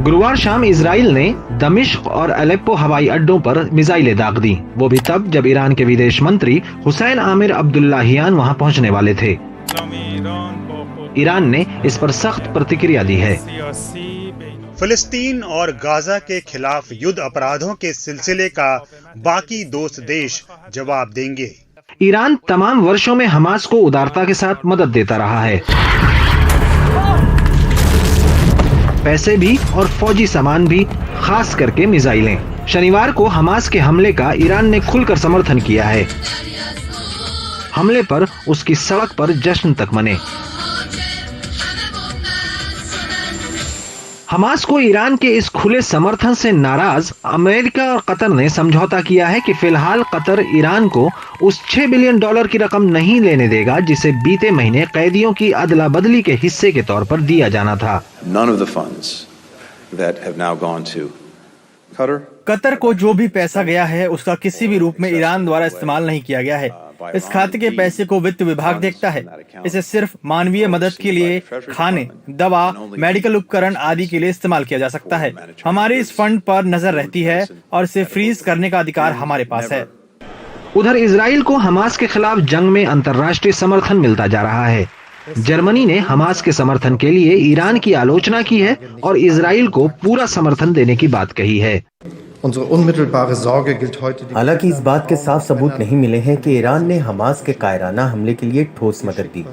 गुरुवार शाम इजराइल ने दमिश्क और अलेप्पो हवाई अड्डों पर मिसाइलें दाग दी, वो भी तब जब ईरान के विदेश मंत्री हुसैन आमिर अब्दुल्लाहियान वहां पहुंचने वाले थे। ईरान ने इस पर सख्त प्रतिक्रिया दी है। फिलिस्तीन और गाजा के खिलाफ युद्ध अपराधों के सिलसिले का बाकी दोस्त देश जवाब देंगे। ईरान तमाम वर्षों में हमास को उदारता के साथ मदद देता रहा है, पैसे भी और फौजी सामान भी, खास करके मिसाइलें। शनिवार को हमास के हमले का ईरान ने खुलकर समर्थन किया है। हमले पर उसकी सड़क पर जश्न तक मने। हमास को ईरान के इस खुले समर्थन से नाराज अमेरिका और कतर ने समझौता किया है कि फिलहाल कतर ईरान को उस $6 बिलियन की रकम नहीं लेने देगा जिसे बीते महीने कैदियों की अदला बदली के हिस्से के तौर पर दिया जाना था। कतर को जो भी पैसा गया है उसका किसी भी रूप में ईरान द्वारा इस्तेमाल नहीं किया गया है। इस खाते के पैसे को वित्त विभाग देखता है। इसे सिर्फ मानवीय मदद के लिए, खाने, दवा, मेडिकल उपकरण आदि के लिए इस्तेमाल किया जा सकता है। हमारी इस फंड पर नजर रहती है और इसे फ्रीज करने का अधिकार हमारे पास है। उधर इजराइल को हमास के खिलाफ जंग में अंतर्राष्ट्रीय समर्थन मिलता जा रहा है। जर्मनी ने हमास के समर्थन के लिए ईरान की आलोचना की है और इजराइल को पूरा समर्थन देने की बात कही है। हालांकि इस बात के साफ सबूत नहीं मिले हैं कि ईरान ने हमास के कायराना हमले के लिए ठोस मदद दी,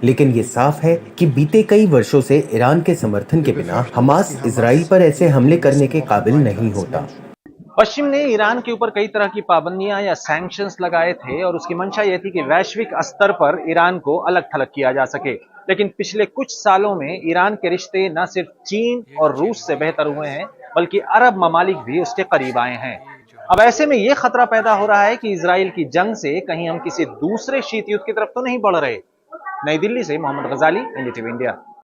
लेकिन ये साफ है कि बीते कई वर्षों से ईरान के समर्थन के बिना हमास इजराइल पर ऐसे हमले करने के काबिल नहीं होता। पश्चिम ने ईरान के ऊपर कई तरह की पाबंदियां या सैंक्शंस लगाए थे और उसकी मंशा यह थी कि वैश्विक स्तर पर ईरान को अलग थलग किया जा सके। लेकिन पिछले कुछ सालों में ईरान के रिश्ते न सिर्फ चीन और रूस से बेहतर हुए हैं, बल्कि अरब ममालिक भी उसके करीब आए हैं। अब ऐसे में यह खतरा पैदा हो रहा है कि इजराइल की जंग से कहीं हम किसी दूसरे शीत युद्ध की तरफ तो नहीं बढ़ रहे। नई दिल्ली से मोहम्मद गजाली, NDTV इंडिया।